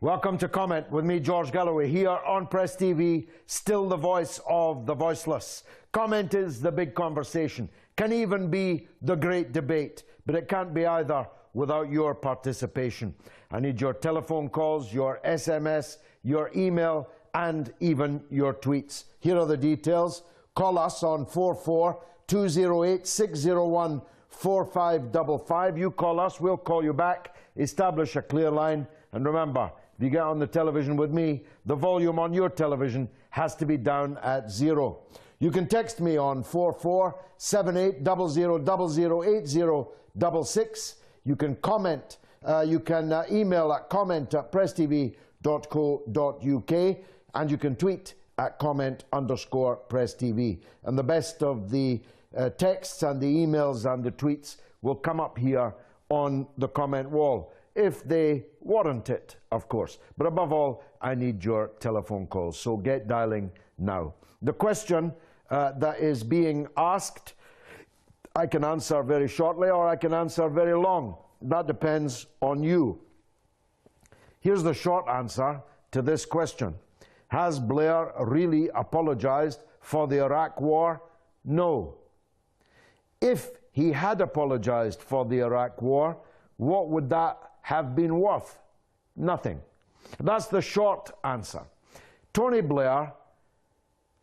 Welcome to Comment with me, George Galloway, here on Press TV, still the voice of the voiceless. Comment is the big conversation, can even be the great debate, but it can't be either without your participation. I need your telephone calls, your SMS, your email, and even your tweets. Here are the details. Call us on 44-208-601-4555. You call us, we'll call you back, establish a clear line, and remember, if you get on the television with me, the volume on your television has to be down at 0. You can text me on 447800008066. You can comment. You can email at comment@presstv.co.uk, and you can tweet at comment_presstv. And the best of the texts and the emails and the tweets will come up here on the comment wall, if they warrant it, of course. But above all, I need your telephone calls, so get dialing now. The question that is being asked, I can answer very shortly or I can answer very long. That depends on you. Here's the short answer to this question. Has Blair really apologized for the Iraq war? No. If he had apologized for the Iraq war, what would that have been worth? Nothing. That's the short answer. Tony Blair,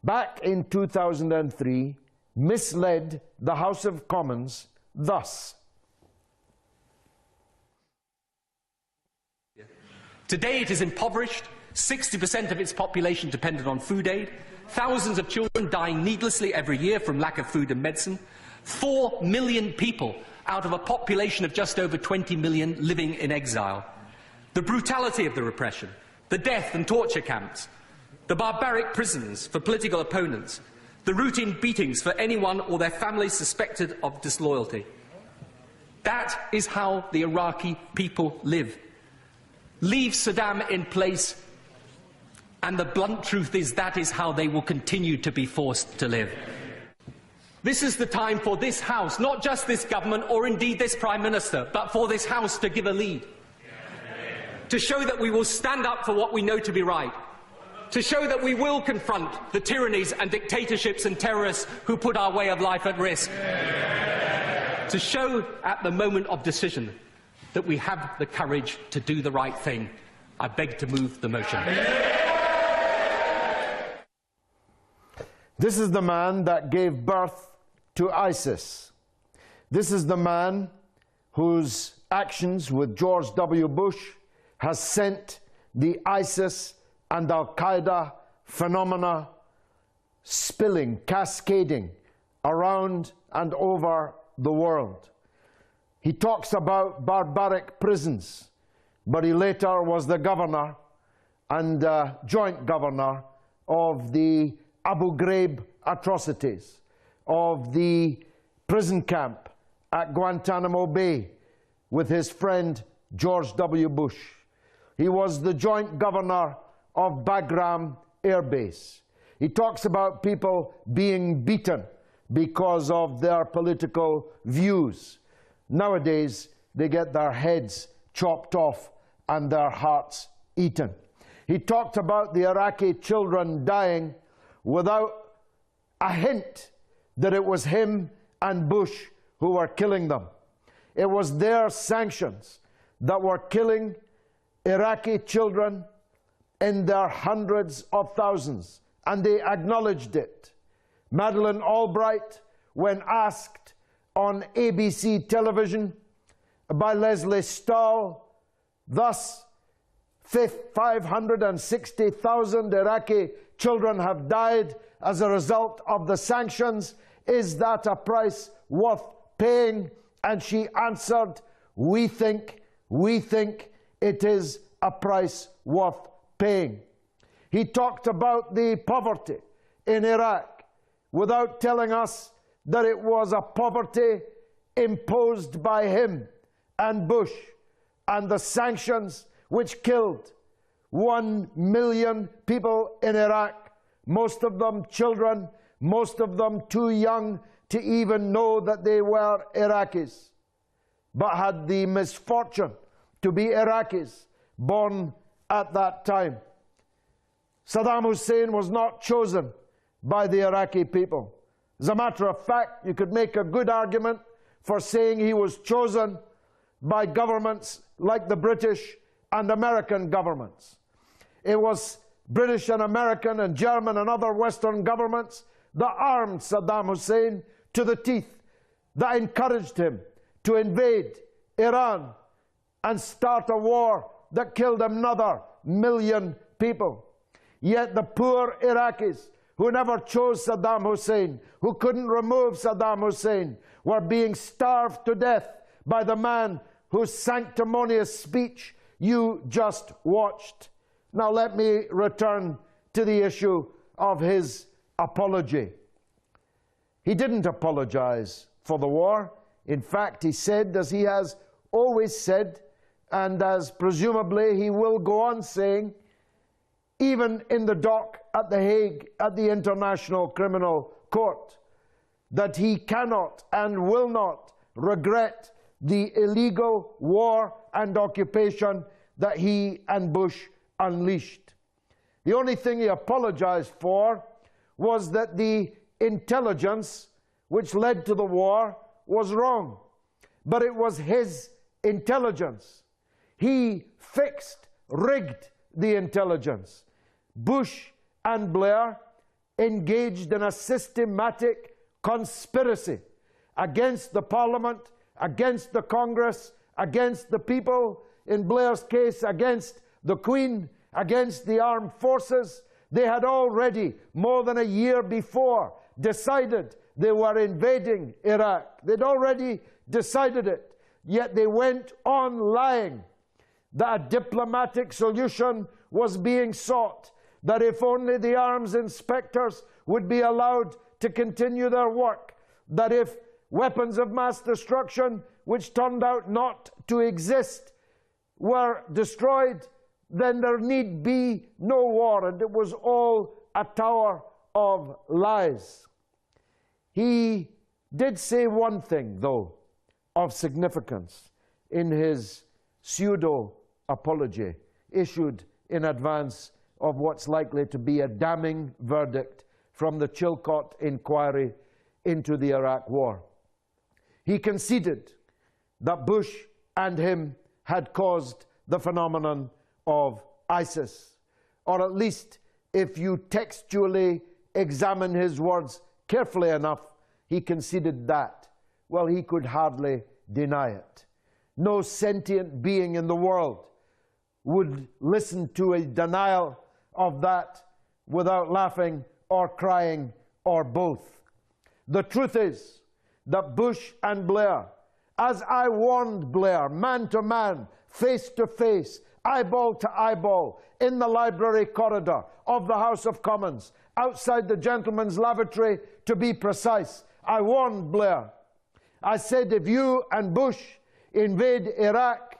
back in 2003, misled the House of Commons thus. Today it is impoverished, 60% of its population dependent on food aid, thousands of children dying needlessly every year from lack of food and medicine, 4 million people out of a population of just over 20 million living in exile. The brutality of the repression, the death and torture camps, the barbaric prisons for political opponents, the routine beatings for anyone or their families suspected of disloyalty. That is how the Iraqi people live. Leave Saddam in place, and the blunt truth is that is how they will continue to be forced to live. This is the time for this House, not just this government or indeed this Prime Minister, but for this House to give a lead. To show that we will stand up for what we know to be right. To show that we will confront the tyrannies and dictatorships and terrorists who put our way of life at risk. To show at the moment of decision that we have the courage to do the right thing. I beg to move the motion. This is the man that gave birth to ISIS. This is the man whose actions with George W. Bush has sent the ISIS and Al-Qaeda phenomena spilling, cascading around and over the world. He talks about barbaric prisons, but he later was the governor and joint governor of the Abu Ghraib atrocities, of the prison camp at Guantanamo Bay with his friend George W. Bush. He was the joint governor of Bagram Air Base. He talks about people being beaten because of their political views. Nowadays, they get their heads chopped off and their hearts eaten. He talked about the Iraqi children dying without a hint that it was him and Bush who were killing them. It was their sanctions that were killing Iraqi children in their hundreds of thousands, and they acknowledged it. Madeleine Albright, when asked on ABC television by Leslie Stahl, thus 560,000 Iraqi children have died as a result of the sanctions. Is that a price worth paying? And she answered, we think it is a price worth paying. He talked about the poverty in Iraq without telling us that it was a poverty imposed by him and Bush and the sanctions which killed 1 million people in Iraq, most of them children, most of them too young to even know that they were Iraqis, but had the misfortune to be Iraqis, born at that time. Saddam Hussein was not chosen by the Iraqi people. As a matter of fact, you could make a good argument for saying he was chosen by governments like the British and American governments. It was British and American and German and other Western governments that armed Saddam Hussein to the teeth, that encouraged him to invade Iran and start a war that killed another 1 million people. Yet the poor Iraqis who never chose Saddam Hussein, who couldn't remove Saddam Hussein, were being starved to death by the man whose sanctimonious speech you just watched. Now let me return to the issue of his apology. He didn't apologize for the war. In fact, he said, as he has always said, and as presumably he will go on saying, even in the dock at The Hague at the International Criminal Court, that he cannot and will not regret the illegal war and occupation that he and Bush unleashed. The only thing he apologized for was that the intelligence which led to the war was wrong. But it was his intelligence. He fixed, rigged the intelligence. Bush and Blair engaged in a systematic conspiracy against the Parliament, against the Congress, against the people, in Blair's case, against the Queen, against the armed forces. They had already, more than a year before, decided they were invading Iraq. They'd already decided it, yet they went on lying that a diplomatic solution was being sought, that if only the arms inspectors would be allowed to continue their work, that if weapons of mass destruction, which turned out not to exist, were destroyed, then there need be no war, and it was all a tower of lies. He did say one thing, though, of significance in his pseudo-apology issued in advance of what's likely to be a damning verdict from the Chilcot inquiry into the Iraq War. He conceded that Bush and him had caused the phenomenon of ISIS, or at least if you textually examine his words carefully enough, he conceded that. Well, he could hardly deny it. No sentient being in the world would listen to a denial of that without laughing or crying or both. The truth is that Bush and Blair, as I warned Blair, man to man, face to face, eyeball to eyeball, in the library corridor of the House of Commons, outside the gentleman's lavatory to be precise, I warned Blair. I said, if you and Bush invade Iraq,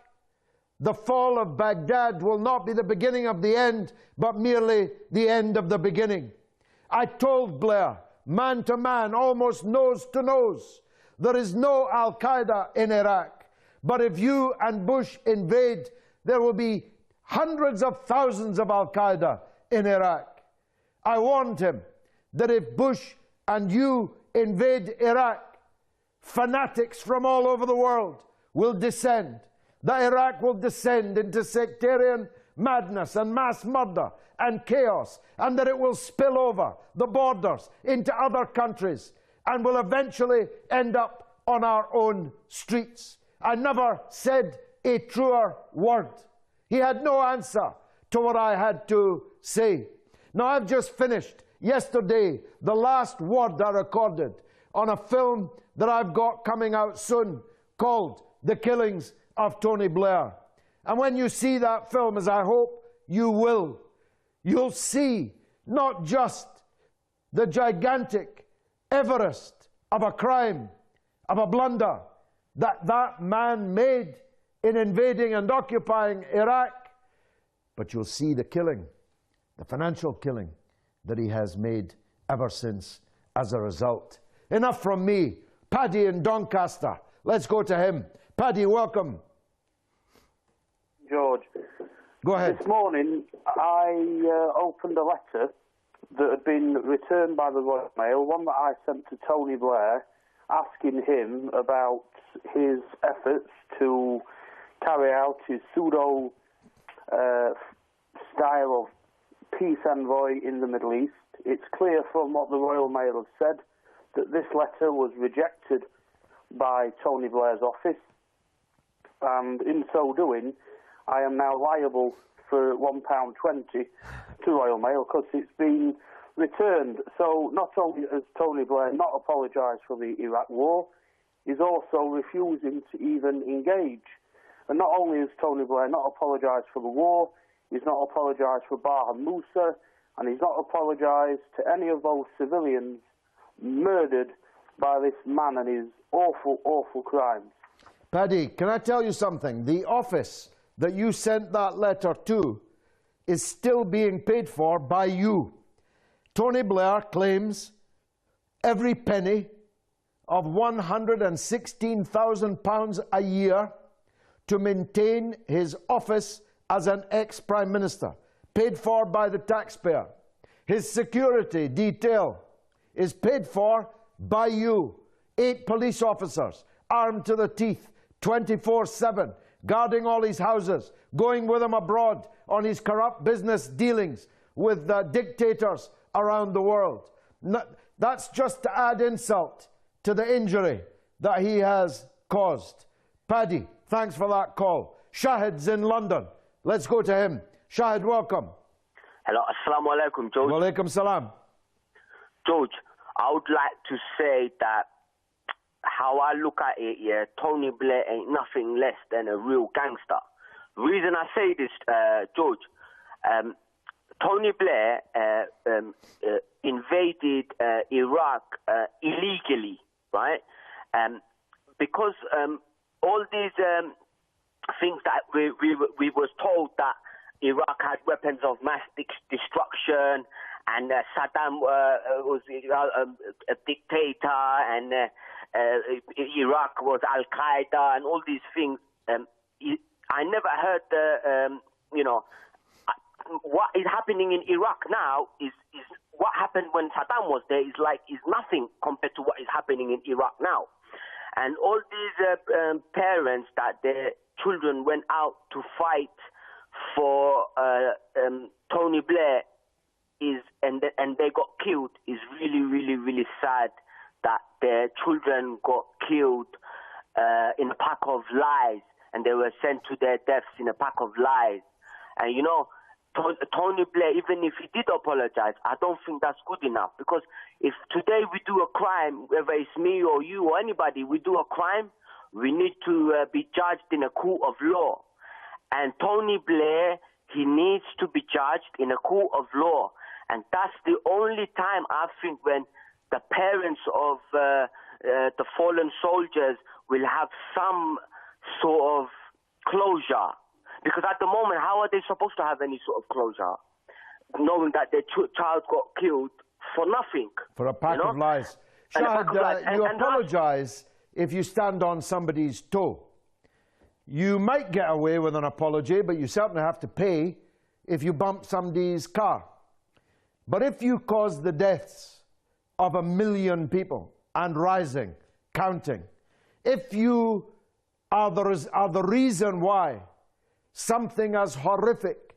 the fall of Baghdad will not be the beginning of the end, but merely the end of the beginning. I told Blair, man to man, almost nose to nose, there is no Al-Qaeda in Iraq, but if you and Bush invade, there will be hundreds of thousands of Al-Qaeda in Iraq. I warned him that if Bush and you invade Iraq, fanatics from all over the world will descend, that Iraq will descend into sectarian madness and mass murder and chaos, and that it will spill over the borders into other countries and will eventually end up on our own streets. I never said a truer word. He had no answer to what I had to say. Now, I've just finished yesterday the last word I recorded on a film that I've got coming out soon called The Killings of Tony Blair. And when you see that film, as I hope you will, you'll see not just the gigantic Everest of a crime, of a blunder that man made in invading and occupying Iraq, but you'll see the killing, the financial killing that he has made ever since as a result. Enough from me. Paddy in Doncaster. Let's go to him. Paddy, welcome. George, Go ahead. This morning, I opened a letter that had been returned by the Royal Mail, one that I sent to Tony Blair, asking him about his efforts to carry out his pseudo style of peace envoy in the Middle East. It's clear from what the Royal Mail have said that this letter was rejected by Tony Blair's office, and in so doing, I am now liable for £1.20 to Royal Mail because it's been returned. So not only has Tony Blair not apologised for the Iraq war, he's also refusing to even engage. And not only has Tony Blair not apologised for the war, he's not apologised for Barham Musa, and he's not apologised to any of those civilians murdered by this man and his awful, awful crimes. Paddy, can I tell you something? The office that you sent that letter to is still being paid for by you. Tony Blair claims every penny of £116,000 a year to maintain his office as an ex-Prime Minister, paid for by the taxpayer. His security detail is paid for by you. 8 police officers, armed to the teeth, 24/7, guarding all his houses, going with him abroad on his corrupt business dealings with dictators around the world. That's just to add insult to the injury that he has caused. Paddy, thanks for that call. Shahid's in London. Let's go to him. Shahid, welcome. Hello, assalamu alaikum, George. Wa alaikum salam. George, I would like to say that how I look at it, yeah, Tony Blair ain't nothing less than a real gangster. The reason I say this, George, Tony Blair invaded Iraq illegally, right? Because all these things that we was told that Iraq had weapons of mass destruction, and Saddam was a dictator, and Iraq was Al-Qaeda, and all these things. I never heard the, what is happening in Iraq now is what happened when Saddam was there is nothing compared to what is happening in Iraq now. And all these parents that their children went out to fight for Tony Blair and they got killed is really, really, really sad that their children got killed in a pack of lies, and they were sent to their deaths in a pack of lies. And you know, Tony Blair, even if he did apologize, I don't think that's good enough, because if today we do a crime, whether it's me or you or anybody, we do a crime, we need to be judged in a court of law. And Tony Blair, he needs to be judged in a court of law. And that's the only time I think when the parents of the fallen soldiers will have some sort of closure. Because at the moment, how are they supposed to have any sort of closure, knowing that their child got killed for nothing? For a pack of lies. Shahid, you apologise if you stand on somebody's toe. You might get away with an apology, but you certainly have to pay if you bump somebody's car. But if you cause the deaths of 1 million people and rising, counting, if you are the reason why something as horrific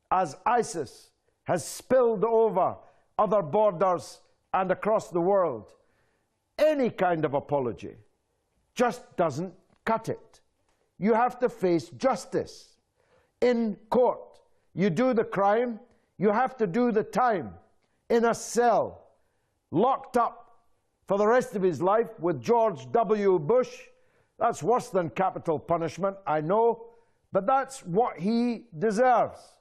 as ISIS has spilled over other borders and across the world, any kind of apology just doesn't cut it. You have to face justice in court. You do the crime, you have to do the time in a cell, locked up for the rest of his life with George W. Bush. That's worse than capital punishment, I know, but that's what he deserves.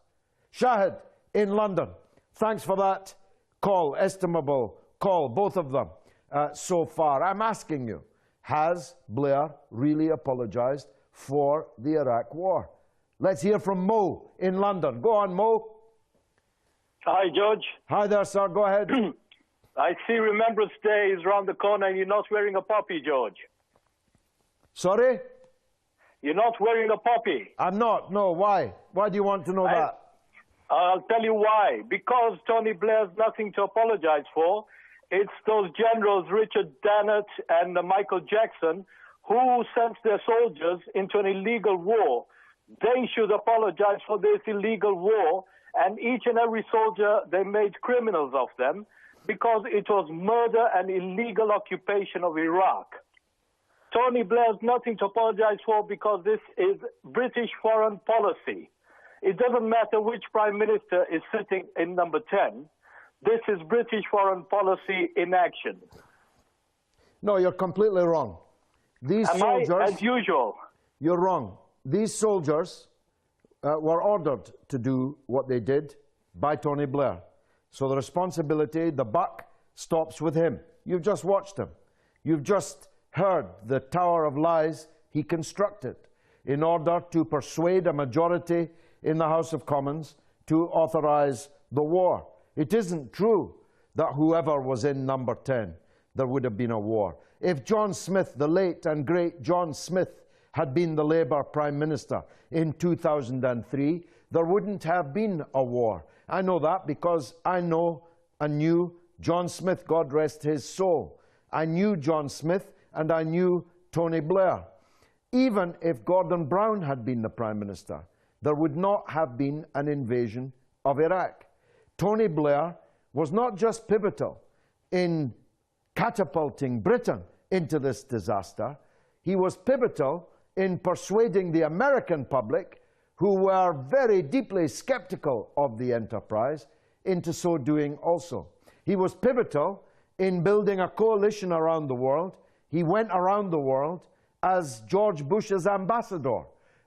Shahid in London, thanks for that call, estimable call, both of them so far. I'm asking you, has Blair really apologised for the Iraq war? Let's hear from Mo in London. Go on, Mo. Hi, George. Hi there, sir. Go ahead. I see Remembrance Day is around the corner and you're not wearing a poppy, George. Sorry? You're not wearing a poppy. I'm not. No, why? Why do you want to know that? I'll tell you why. Because Tony Blair's nothing to apologize for. It's those generals, Richard Dannett and Michael Jackson, who sent their soldiers into an illegal war. They should apologize for this illegal war, and each and every soldier, they made criminals of them because it was murder and illegal occupation of Iraq. Tony Blair's nothing to apologize for because this is British foreign policy. It doesn't matter which prime minister is sitting in number 10. This is British foreign policy in action. No, you're completely wrong. These soldiers, as usual? You're wrong. These soldiers were ordered to do what they did by Tony Blair. So the responsibility, the buck, stops with him. You've just watched him. You've just heard the tower of lies he constructed in order to persuade a majority in the House of Commons to authorize the war. It isn't true that whoever was in number 10, there would have been a war. If John Smith, the late and great John Smith, had been the Labour Prime Minister in 2003, there wouldn't have been a war. I know that because I know and knew John Smith, God rest his soul. I knew John Smith and I knew Tony Blair. Even if Gordon Brown had been the Prime Minister, there would not have been an invasion of Iraq. Tony Blair was not just pivotal in catapulting Britain into this disaster, he was pivotal in persuading the American public, who were very deeply skeptical of the enterprise, into so doing also. He was pivotal in building a coalition around the world. He went around the world as George Bush's ambassador,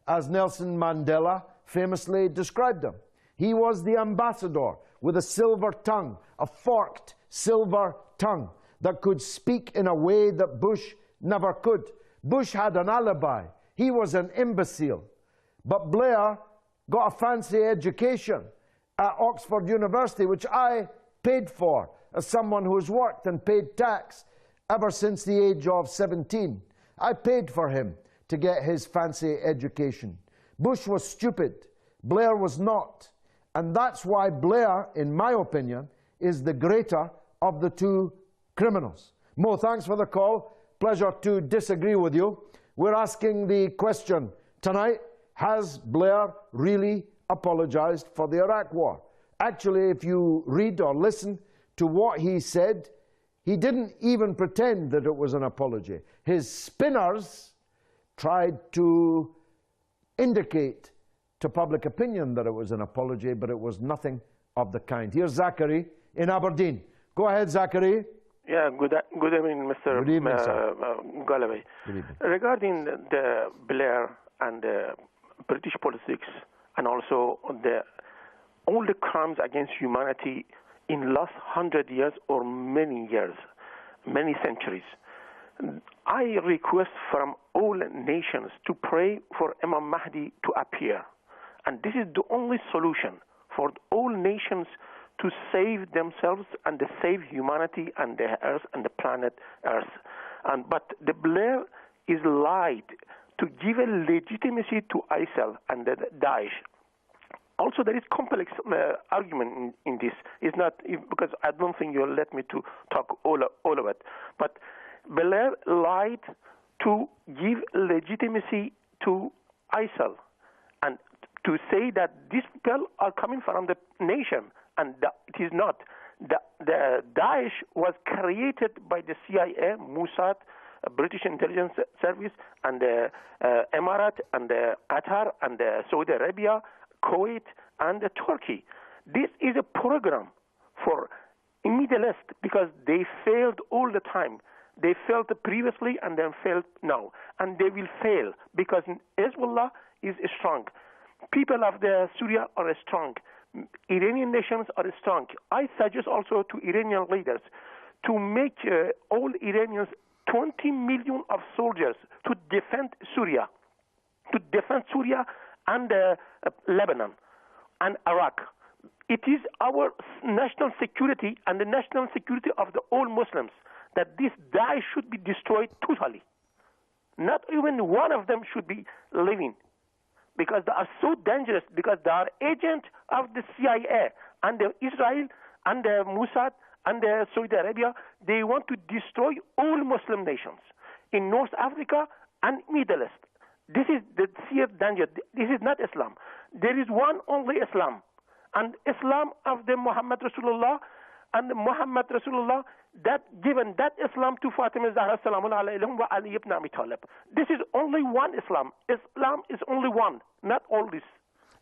as Nelson Mandela famously described him. He was the ambassador with a silver tongue, a forked silver tongue that could speak in a way that Bush never could. Bush had an alibi. He was an imbecile. But Blair got a fancy education at Oxford University, which I paid for as someone who's worked and paid tax ever since the age of 17. I paid for him to get his fancy education. Bush was stupid. Blair was not. And that's why Blair, in my opinion, is the greater of the two criminals. Mo, thanks for the call. Pleasure to disagree with you. We're asking the question tonight, has Blair really apologized for the Iraq war? Actually, if you read or listen to what he said, he didn't even pretend that it was an apology. His spinners tried to indicate to public opinion that it was an apology, but it was nothing of the kind. Here's Zachary in Aberdeen. Go ahead, Zachary. Yeah, good evening, Mr. Good evening, sir. Galloway. Good evening. Regarding the Blair and the British politics, and also all the crimes against humanity in the last 100 years or many years, many centuries, I request from all nations to pray for Imam Mahdi to appear. And this is the only solution for all nations to save themselves and to save humanity and the earth and the planet Earth. But the Blair is lied to give a legitimacy to ISIL and the Daesh. Also, there is complex argument in this. It's not because I don't think you'll let me to talk all of it. But Blair lied to give legitimacy to ISIL and to say that these people are coming from the nation, and it is not. The Daesh was created by the CIA, Mossad, British Intelligence Service, and the Emirates, and the Qatar, and the Saudi Arabia, Kuwait, and Turkey. This is a program for Middle East because they failed all the time. They failed previously and then failed now. And they will fail because Hezbollah is strong. People of Syria are strong. Iranian nations are strong. I suggest also to Iranian leaders to make all Iranians 20 million of soldiers to defend Syria and Lebanon and Iraq. It is our national security and the national security of the all Muslims that this Daesh should be destroyed totally. Not even one of them should be living, because they are so dangerous, because they are agents of the CIA and the Israel and the Mossad and the Saudi Arabia. They want to destroy all Muslim nations in North Africa and Middle East. This is the sheer danger. This is not Islam. There is one only Islam, and Islam of the Muhammad Rasulullah, and Muhammad Rasulullah that given that Islam to Fatima Zahra salamun alayhim wa Ali ibn Abi Talib. This is only one Islam. Islam is only one, not all this.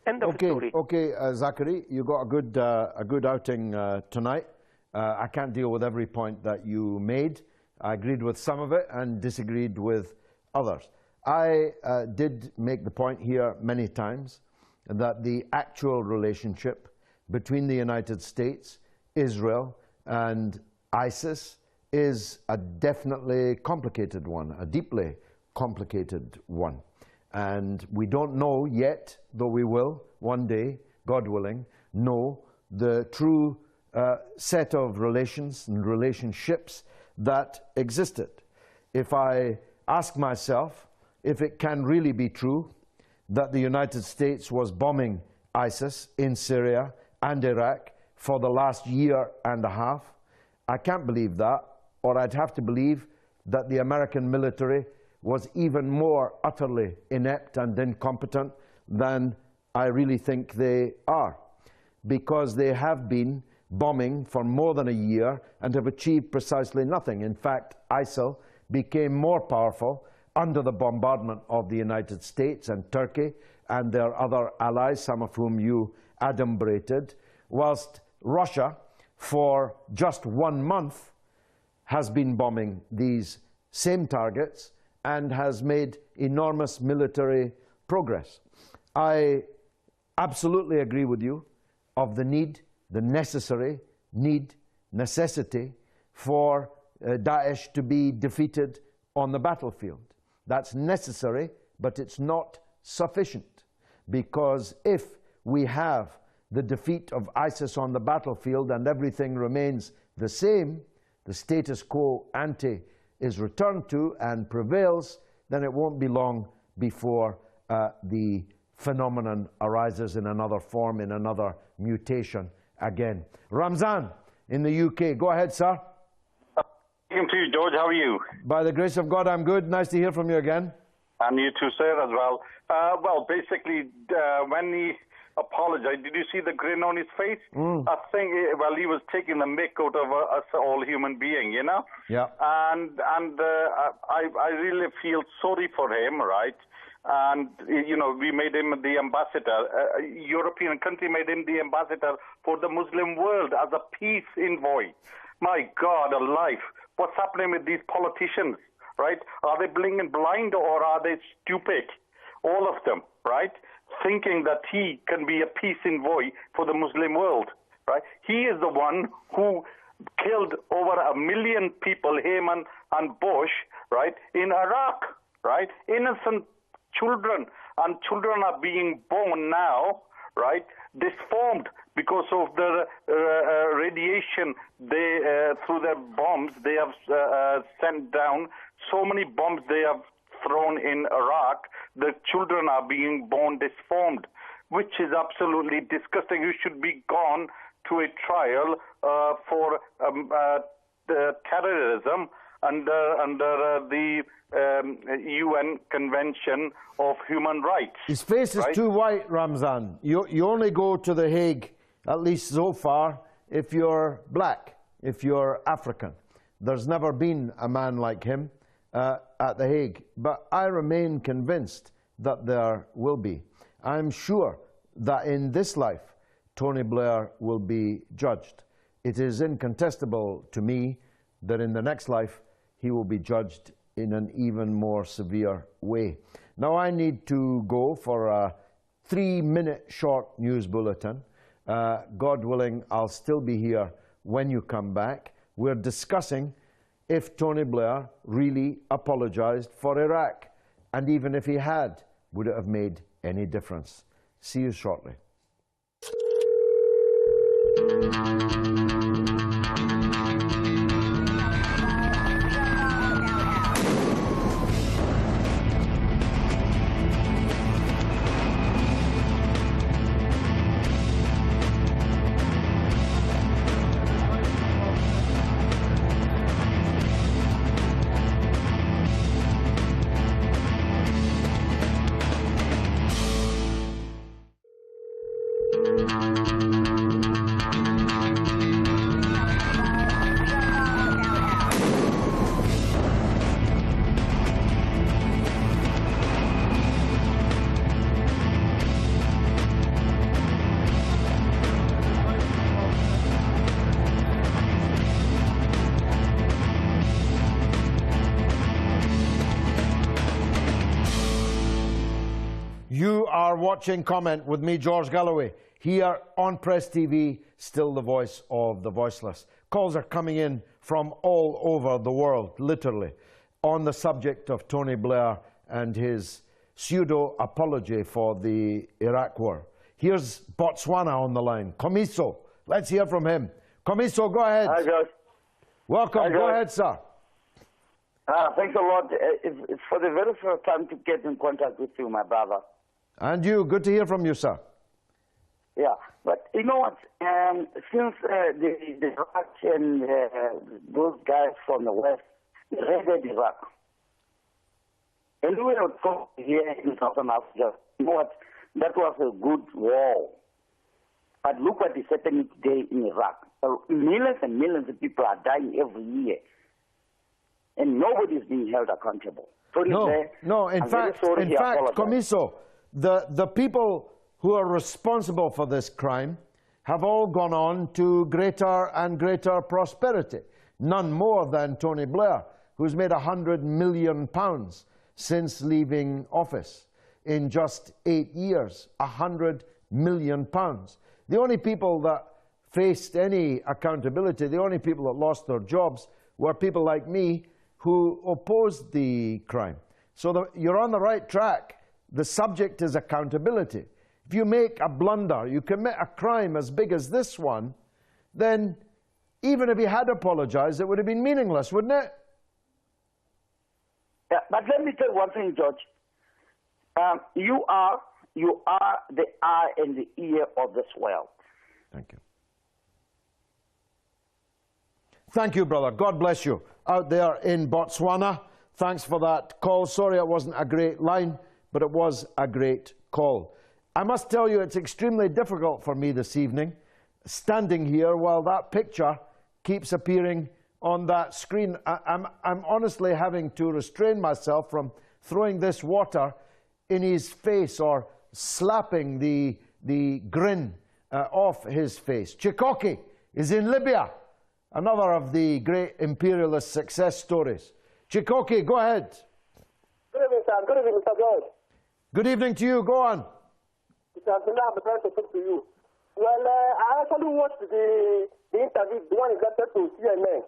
End of story. Okay, Zachary, you got a good outing tonight. I can't deal with every point that you made. I agreed with some of it and disagreed with others. I did make the point here many times that the actual relationship between the United States, Israel, and ISIS is a definitely complicated one, a deeply complicated one. And we don't know yet, though we will one day, God willing, know the true set of relations and relationships that existed. If I ask myself if it can really be true that the United States was bombing ISIS in Syria and Iraq for the last year and a half, I can't believe that, or I'd have to believe that the American military was even more utterly inept and incompetent than I really think they are, because they have been bombing for more than a year and have achieved precisely nothing. In fact, ISIL became more powerful under the bombardment of the United States and Turkey and their other allies, some of whom you adumbrated, whilst Russia, for just 1 month, has been bombing these same targets and has made enormous military progress. I absolutely agree with you of the need, the necessity for Daesh to be defeated on the battlefield. That's necessary, but it's not sufficient, because if we have the defeat of ISIS on the battlefield and everything remains the same, the status quo ante is returned to and prevails, then it won't be long before the phenomenon arises in another form, in another mutation again. Ramzan in the UK. Go ahead, sir. Welcome to you, George. How are you? By the grace of God, I'm good. Nice to hear from you again. And you too, sir, as well. Well, basically, when he apologized, did you see the grin on his face? I think, well, he was taking the mick out of us all human being, you know? Yeah. And I really feel sorry for him, right? And, you know, we made him the ambassador. A European country made him the ambassador for the Muslim world as a peace envoy. My God alive. What's happening with these politicians, right? Are they blind or are they stupid? All of them, right? Thinking that he can be a peace envoy for the Muslim world, right? He is the one who killed over 1 million people, him and Bush, right, in Iraq, right? Innocent children, and children are being born now, right, disformed because of the radiation they through their bombs they have sent down. So many bombs they have thrown in Iraq. The children are being born disformed, which is absolutely disgusting. You should be gone to a trial for terrorism under the UN Convention of Human Rights. His face is too white, Ramzan. You only go to The Hague, at least so far, if you're black, if you're African. There's never been a man like him at The Hague, but I remain convinced that there will be. I'm sure that in this life, Tony Blair will be judged. It is incontestable to me that in the next life, he will be judged in an even more severe way. Now I need to go for a 3-minute short news bulletin. God willing, I'll still be here when you come back. We're discussing if Tony Blair really apologized for Iraq, and even if he had, would it have made any difference? See you shortly. watching Comment with me, George Galloway, here on Press TV, still the voice of the voiceless. Calls are coming in from all over the world, literally, on the subject of Tony Blair and his pseudo-apology for the Iraq war. Here's Botswana on the line. Komiso, let's hear from him. Komiso, go ahead. Hi, guys. Welcome. Hi, guys. Go ahead, sir. Thanks a lot. It's for the very first time to get in contact with you, my brother. And you. Good to hear from you, sir. Yeah, but you know what? Since the Iraq and those guys from the West raided Iraq, and we were talking here in Southern Africa, you know what? That was a good war. But look what is happening today in Iraq. Millions and millions of people are dying every year. And nobody is being held accountable. No, in fact, Komiso, the people who are responsible for this crime have all gone on to greater and greater prosperity. None more than Tony Blair, who's made £100 million since leaving office in just 8 years. £100 million. The only people that faced any accountability, the only people that lost their jobs were people like me who opposed the crime. So you're on the right track. The subject is accountability. If you make a blunder, you commit a crime as big as this one, then even if he had apologized, it would have been meaningless, wouldn't it? Yeah, but let me tell you one thing, George. You are the eye and the ear of this world. Thank you. Thank you, brother. God bless you out there in Botswana. Thanks for that call. Sorry it wasn't a great line, but it was a great call. I must tell you, it's extremely difficult for me this evening, standing here while that picture keeps appearing on that screen. I'm honestly having to restrain myself from throwing this water in his face or slapping the grin off his face. Chikoki is in Libya, another of the great imperialist success stories. Chikoki, go ahead. Good evening, sir. Good evening, Mr. George. Good evening to you. Go on. It has been I'm trying to talk to you. Well, I actually watched the interview, the one he got to CNN,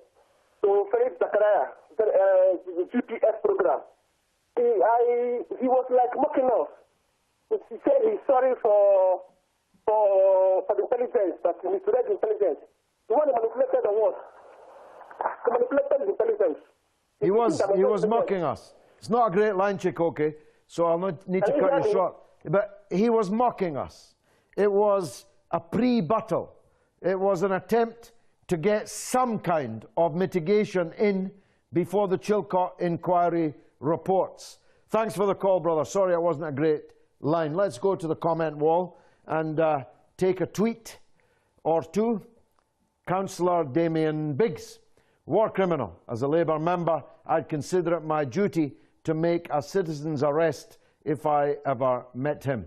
to Felix Zakaria, the GPS program. He was like mocking us. He said he's sorry for the intelligence, that he misled the intelligence. The one who manipulated the what? He manipulated the intelligence. He was mocking us. It's not a great line, Chikoki, so I'll not need to cut you short. But he was mocking us. It was a pre-battle. It was an attempt to get some kind of mitigation in before the Chilcot inquiry reports. Thanks for the call, brother. Sorry it wasn't a great line. Let's go to the comment wall and take a tweet or two. Councillor Damien Biggs, war criminal. As a Labour member, I'd consider it my duty to make a citizen's arrest if I ever met him.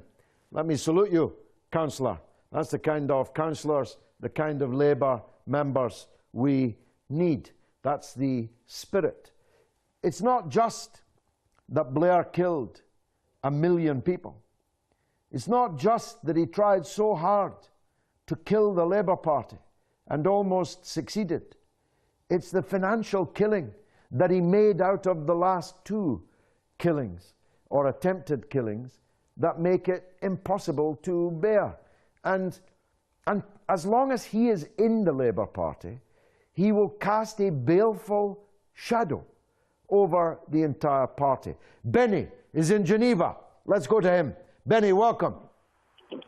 Let me salute you, councillor. That's the kind of councillors, the kind of Labour members we need. That's the spirit. It's not just that Blair killed 1 million people. It's not just that he tried so hard to kill the Labour Party and almost succeeded. It's the financial killing that he made out of the last 2 killings or attempted killings that make it impossible to bear. And as long as he is in the Labour Party, he will cast a baleful shadow over the entire party. Benny is in Geneva. Let's go to him. Benny, welcome.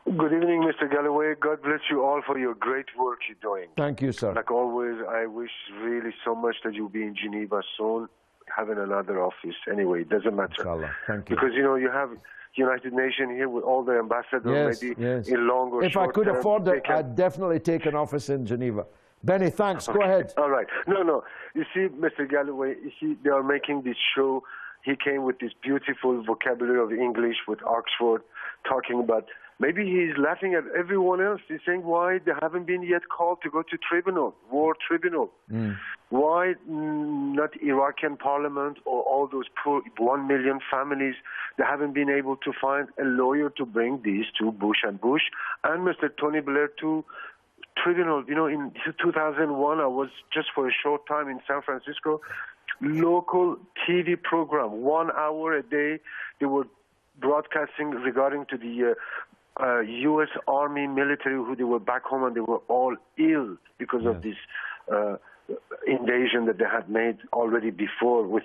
Good evening, Mr. Galloway. God bless you all for your great work you're doing. Thank you, sir. Like always, I wish really so much that you'll be in Geneva soon, having another office. Anyway, it doesn't matter. Inshallah. Thank you. Because, you know, you have United Nations here with all the ambassadors, maybe in long or if short I could term, afford it, I'd definitely take an office in Geneva. Benny, thanks. Go ahead. All right. No. You see, Mr. Galloway, they are making this show. He came with this beautiful vocabulary of English with Oxford, talking about Maybe he's laughing at everyone else. He's saying why they haven't been yet called to go to tribunal, war tribunal. Why not Iraqi parliament or all those poor 1 million families that haven't been able to find a lawyer to bring these two, Bush and Mr. Tony Blair, to tribunal. You know, in 2001, I was just for a short time in San Francisco, local TV program, 1 hour a day. They were broadcasting regarding to the U.S. Army military who they were back home and they were all ill because of this invasion that they had made already before with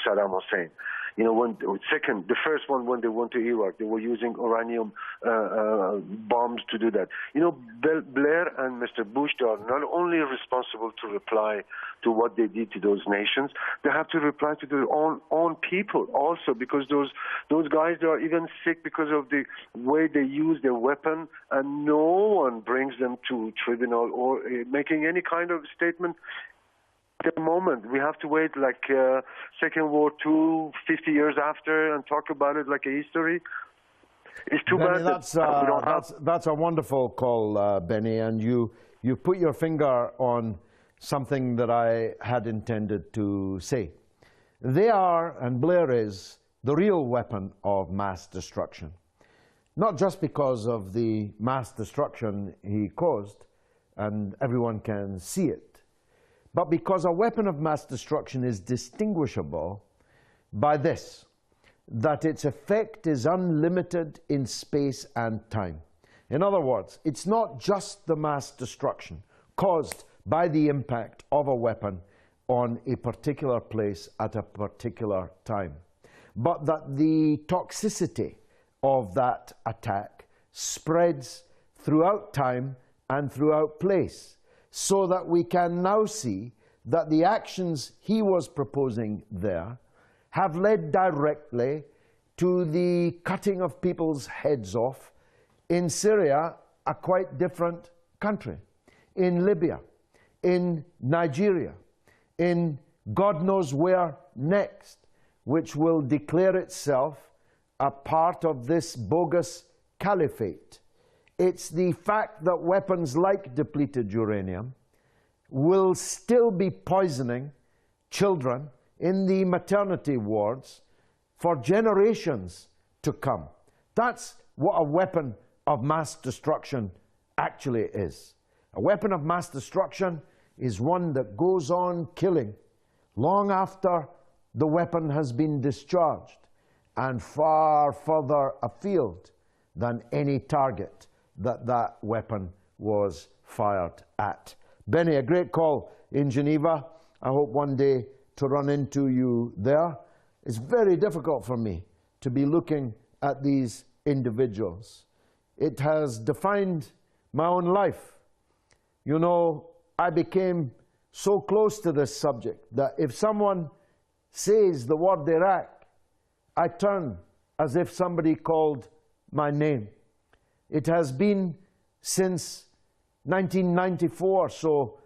Saddam Hussein. You know, the first one when they went to Iraq, they were using uranium bombs to do that. You know, Blair and Mr. Bush, they are not only responsible to reply to what they did to those nations, they have to reply to their own people also, because those guys, they are even sick because of the way they use their weapon, and no one brings them to tribunal or making any kind of statement. At the moment, we have to wait like Second World II, 50 years after, and talk about it like a history. It's too Benny, bad. That's a wonderful call, Benny, and you put your finger on something that I had intended to say. They are, and Blair is, the real weapon of mass destruction. Not just because of the mass destruction he caused, and everyone can see it, but because a weapon of mass destruction is distinguishable by this, that its effect is unlimited in space and time. In other words, it's not just the mass destruction caused by the impact of a weapon on a particular place at a particular time, but that the toxicity of that attack spreads throughout time and throughout place, so that we can now see that the actions he was proposing there have led directly to the cutting of people's heads off in Syria, a quite different country, in Libya, in Nigeria, in God knows where next, which will declare itself a part of this bogus caliphate. It's the fact that weapons like depleted uranium will still be poisoning children in the maternity wards for generations to come. That's what a weapon of mass destruction actually is. A weapon of mass destruction is one that goes on killing long after the weapon has been discharged and far further afield than any target that weapon was fired at. Benny, a great call in Geneva. I hope one day to run into you there. It's very difficult for me to be looking at these individuals. It has defined my own life. You know, I became so close to this subject that if someone says the word Iraq, I turn as if somebody called my name. It has been since 1994, so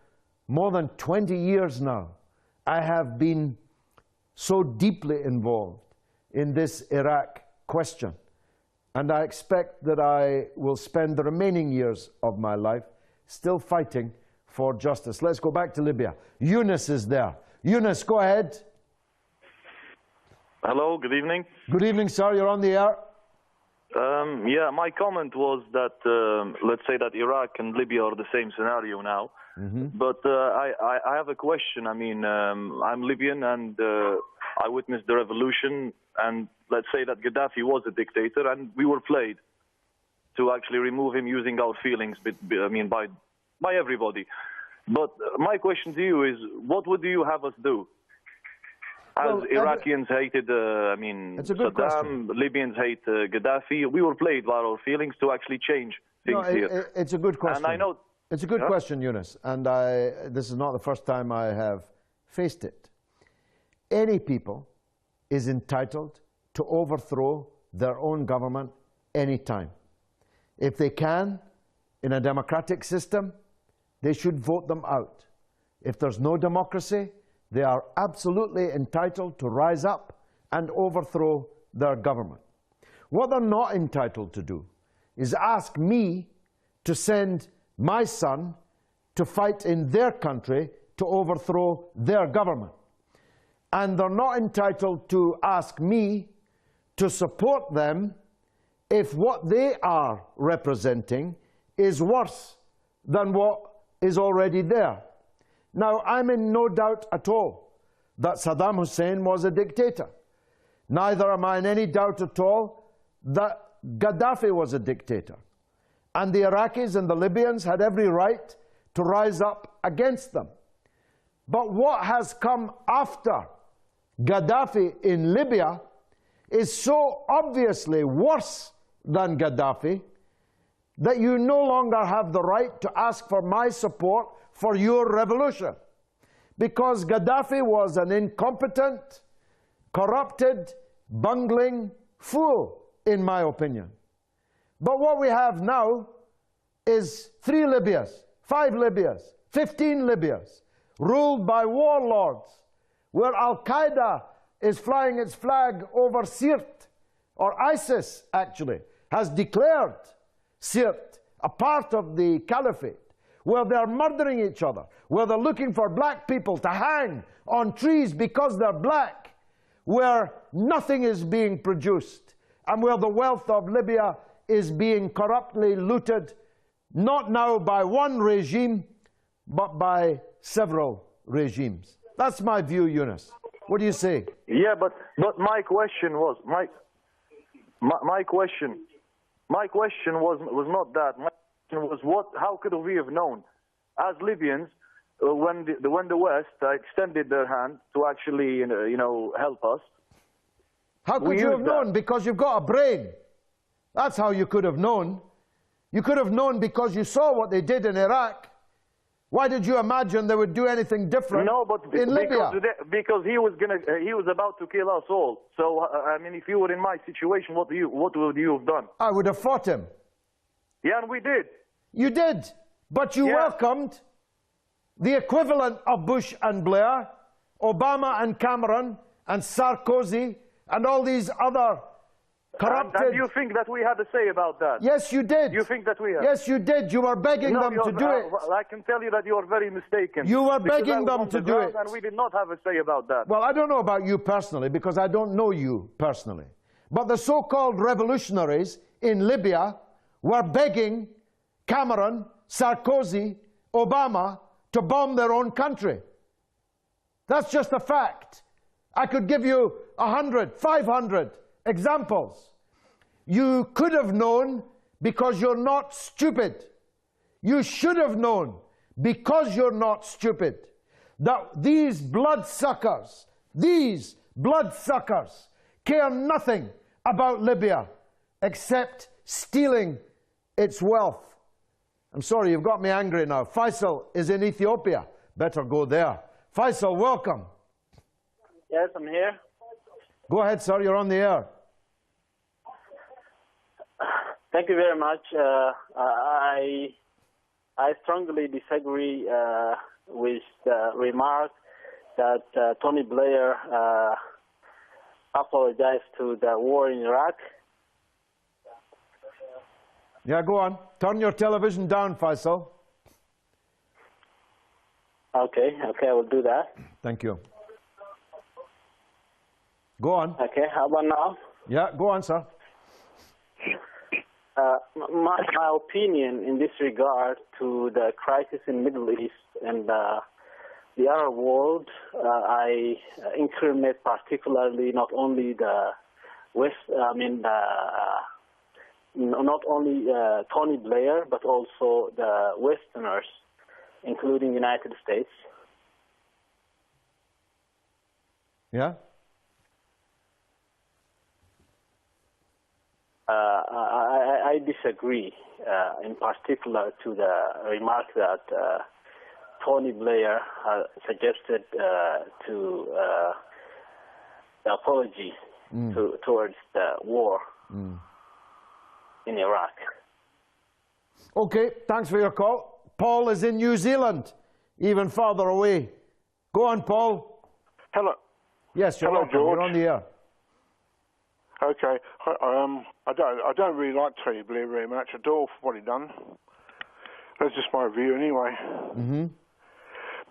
more than 20 years now, I have been so deeply involved in this Iraq question. And I expect that I will spend the remaining years of my life still fighting for justice. Let's go back to Libya. Yunus is there. Yunus, go ahead. Hello, good evening. Good evening, sir. You're on the air. Yeah, my comment was that, let's say that Iraq and Libya are the same scenario now. But I have a question. I mean, I'm Libyan and I witnessed the revolution, and let's say that Gaddafi was a dictator and we were played to actually remove him using our feelings, I mean, by everybody. But my question to you is, what would you have us do? As Iraqians hated, I mean, Saddam, question. Libyans hate Gaddafi. We were played by our feelings to actually change things here. It's a good question. And I know it's a good question, Yunus. And this is not the first time I have faced it. Any people is entitled to overthrow their own government anytime. If they can, in a democratic system, they should vote them out. If there's no democracy, they are absolutely entitled to rise up and overthrow their government. What they're not entitled to do is ask me to send my son to fight in their country to overthrow their government. And they're not entitled to ask me to support them if what they are representing is worse than what is already there. Now, I'm in no doubt at all that Saddam Hussein was a dictator. Neither am I in any doubt at all that Gaddafi was a dictator. And the Iraqis and the Libyans had every right to rise up against them. But what has come after Gaddafi in Libya is so obviously worse than Gaddafi that you no longer have the right to ask for my support for your revolution. Because Gaddafi was an incompetent, corrupted, bungling fool, in my opinion. But what we have now is 3 Libyas, 5 Libyas, 15 Libyas, ruled by warlords, where Al-Qaeda is flying its flag over Sirte, or ISIS actually, has declared Sirte a part of the caliphate, where they're murdering each other, where they're looking for black people to hang on trees because they're black, where nothing is being produced, and where the wealth of Libya is being corruptly looted, not now by one regime, but by several regimes. That's my view, Yunus. What do you say? Yeah, but my question was my question was not that. My question was how could we have known as Libyans when the West extended their hand to actually help us? How could you have known? Because you've got a brain. That's how you could have known. You could have known because you saw what they did in Iraq. Why did you imagine they would do anything different in Libya? Because he was about to kill us all. So I mean, if you were in my situation, what would you have done? I would have fought him. Yeah, and we did. You did, but you welcomed the equivalent of Bush and Blair, Obama and Cameron, and Sarkozy, and all these other corrupted... And you think that we had a say about that? Yes, you did. You think that we had? Yes, you did. You were begging them to do it. I can tell you that you are very mistaken. You were begging them to do it. And we did not have a say about that. Well, I don't know about you personally, because I don't know you personally. But the so-called revolutionaries in Libya were begging Cameron, Sarkozy, Obama to bomb their own country. That's just a fact. I could give you 100, 500 examples. You could have known because you're not stupid. You should have known because you're not stupid that these bloodsuckers care nothing about Libya except stealing its wealth. I'm sorry, you've got me angry now. Faisal is in Ethiopia. Better go there. Faisal, welcome. Yes, I'm here. Go ahead, sir. You're on the air. Thank you very much. I strongly disagree with the remark that Tony Blair apologized to the war in Iraq. Yeah, go on. Turn your television down, Faisal. Okay, I will do that. Thank you. Go on. Okay, how about now? Yeah, go on, sir. My opinion in this regard to the crisis in Middle East and the Arab world, I incriminate particularly not only the West, not only Tony Blair, but also the Westerners, including the United States. Yeah? I disagree, in particular to the remark that Tony Blair suggested to the apology towards the war in Iraq. Okay, thanks for your call. Paul is in New Zealand, even farther away. Go on, Paul. Hello. Yes, you're Hello, welcome. George. You're on the air. Okay. I don't really like Tony Blair very much at all for what he done. That's just my view anyway. Mm-hmm.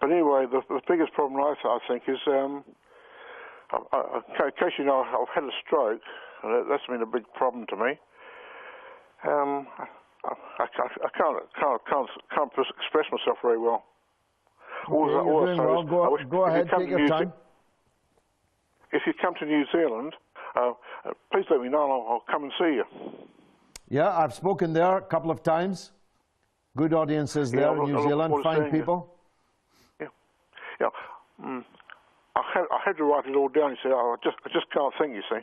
But anyway, the biggest problem I think is, in case you know, I've had a stroke. That's been a big problem to me. I can't express myself very well. Okay, you're doing well. Go ahead, take your time. If you come to New Zealand, please let me know and I'll come and see you. Yeah, I've spoken there a couple of times. Good audiences there in New Zealand, fine people. Yeah. I had to write it all down. You see, I just can't think. You see,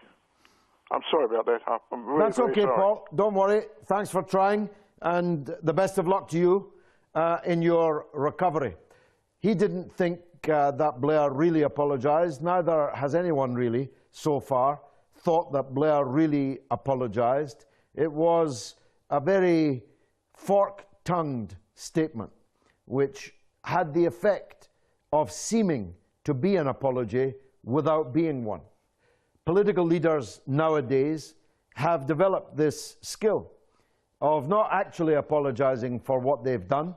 I'm sorry about that. I'm really, That's okay, sorry. Paul. Don't worry. Thanks for trying, and the best of luck to you in your recovery. He didn't think that Blair really apologized. Neither has anyone really so far thought that Blair really apologized. It was a very fork-tongued statement, which had the effect of seeming to be an apology without being one. Political leaders nowadays have developed this skill of not actually apologizing for what they've done,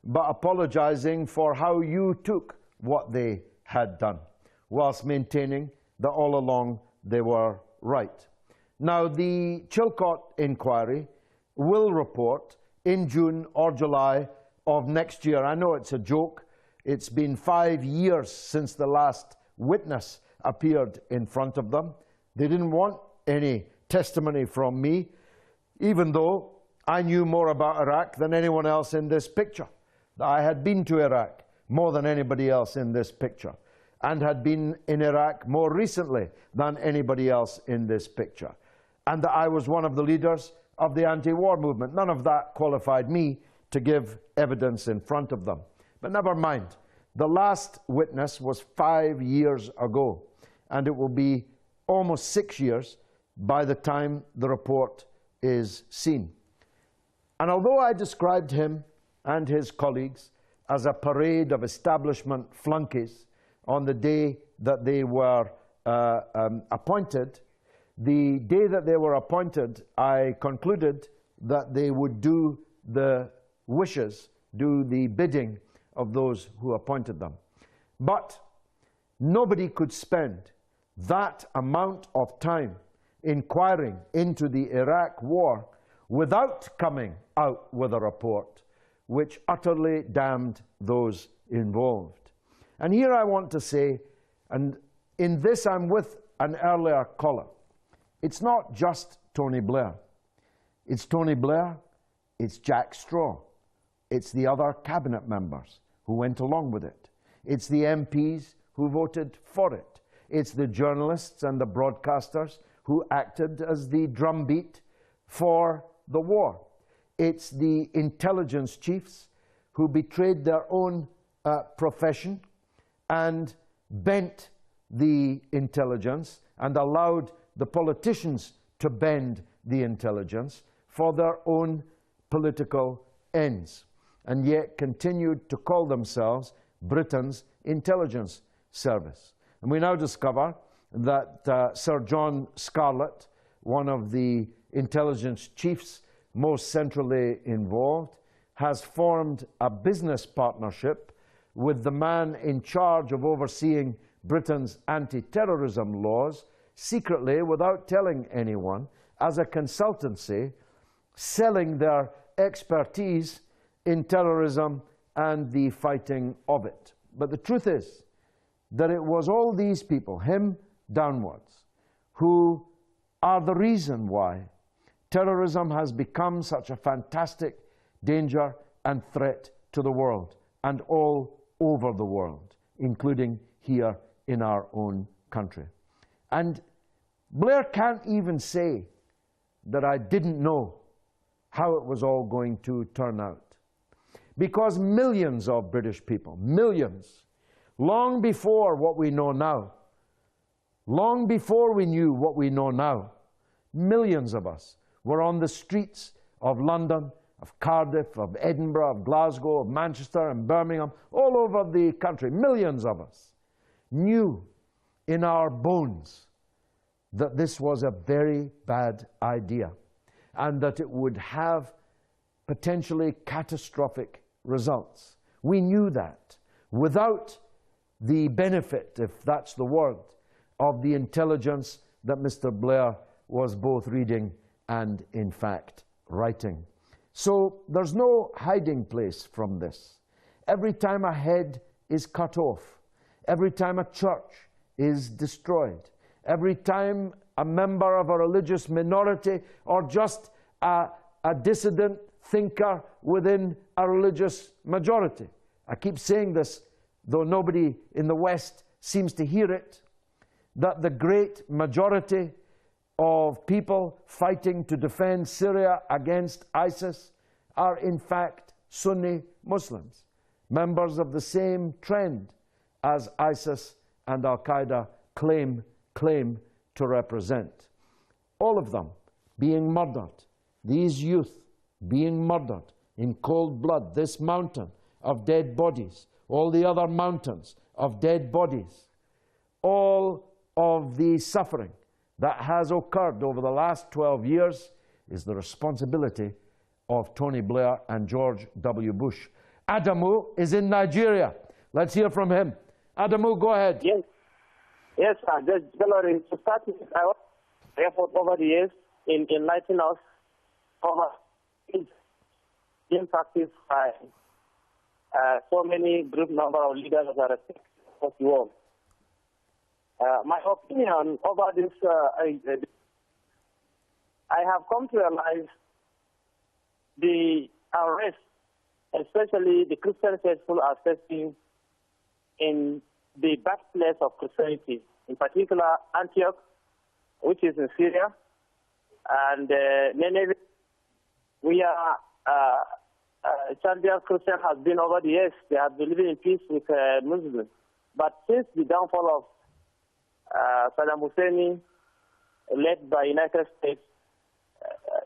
but apologizing for how you took what they had done, whilst maintaining that all along they were right. Now, the Chilcot inquiry will report in June or July of next year. I know it's a joke. It's been 5 years since the last witness appeared in front of them. They didn't want any testimony from me, even though I knew more about Iraq than anyone else in this picture. I had been to Iraq more than anybody else in this picture, and had been in Iraq more recently than anybody else in this picture, and that I was one of the leaders of the anti-war movement. None of that qualified me to give evidence in front of them. But never mind. The last witness was 5 years ago, and it will be almost 6 years by the time the report is seen. And although I described him and his colleagues as a parade of establishment flunkies on the day that they were appointed, the day that they were appointed, I concluded that they would do the wishes, do the bidding of those who appointed them. But nobody could spend that amount of time inquiring into the Iraq war without coming out with a report which utterly damned those involved. And here I want to say, and in this I'm with an earlier caller, it's not just Tony Blair. It's Tony Blair, it's Jack Straw, it's the other cabinet members who went along with it. It's the MPs who voted for it. It's the journalists and the broadcasters who acted as the drumbeat for the war. It's the intelligence chiefs who betrayed their own profession and bent the intelligence and allowed the politicians to bend the intelligence for their own political ends, and yet continued to call themselves Britain's intelligence service. And we now discover that Sir John Scarlett, one of the intelligence chiefs most centrally involved, has formed a business partnership with the man in charge of overseeing Britain's anti-terrorism laws, secretly, without telling anyone, as a consultancy, selling their expertise in terrorism and the fighting of it. But the truth is that it was all these people, him downwards, who are the reason why terrorism has become such a fantastic danger and threat to the world, and all over the world, including here in our own country. And Blair can't even say that I didn't know how it was all going to turn out. Because millions of British people, millions, long before what we know now, long before we knew what we know now, millions of us were on the streets of London, of Cardiff, of Edinburgh, of Glasgow, of Manchester, and Birmingham, all over the country. Millions of us knew in our bones that this was a very bad idea and that it would have potentially catastrophic results. We knew that without the benefit, if that's the word, of the intelligence that Mr. Blair was both reading and, in fact, writing. So there's no hiding place from this. Every time a head is cut off, every time a church is destroyed, every time a member of a religious minority or just a dissident thinker within a religious majority. I keep saying this, though nobody in the West seems to hear it, that the great majority of people fighting to defend Syria against ISIS are in fact Sunni Muslims, members of the same trend as ISIS and Al-Qaeda claim to represent. All of them being murdered, these youth being murdered in cold blood, this mountain of dead bodies, all the other mountains of dead bodies, all of the suffering that has occurred over the last 12 years is the responsibility of Tony Blair and George W. Bush. Adamu is in Nigeria. Let's hear from him. Adamu, go ahead. Yes, Judge Gallery, to start with, I want effort over the years in enlightening us over in practice by so many group number of leaders that are respected of the world. My opinion over this, I have come to realize the arrest, especially the Christian faithful, are facing in the birthplace of Christianity, in particular Antioch, which is in Syria, and Nineveh. We are Chaldean Christian has been over the years. They have been living in peace with Muslims. But since the downfall of Saddam Hussein, led by United States,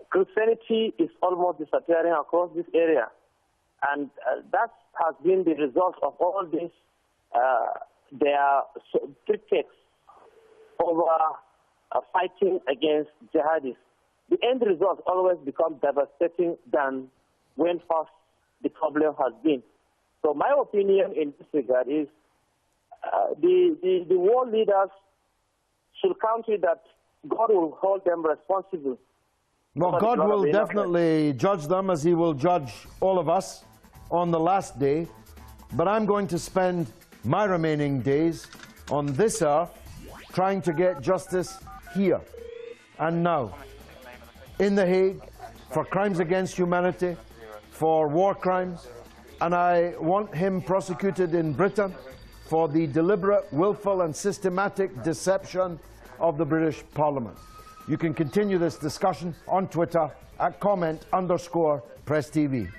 Christianity is almost disappearing across this area. And that has been the result of all this, their critics over fighting against jihadists. The end result always becomes devastating than when first the problem has been. So my opinion in this regard is the world leaders should count it that God will hold them responsible. Well, God will definitely judge them as he will judge all of us on the last day. But I'm going to spend my remaining days on this earth trying to get justice here and now in The Hague for crimes against humanity, for war crimes, and I want him prosecuted in Britain for the deliberate, willful and systematic deception of the British Parliament. You can continue this discussion on Twitter at comment_PressTV.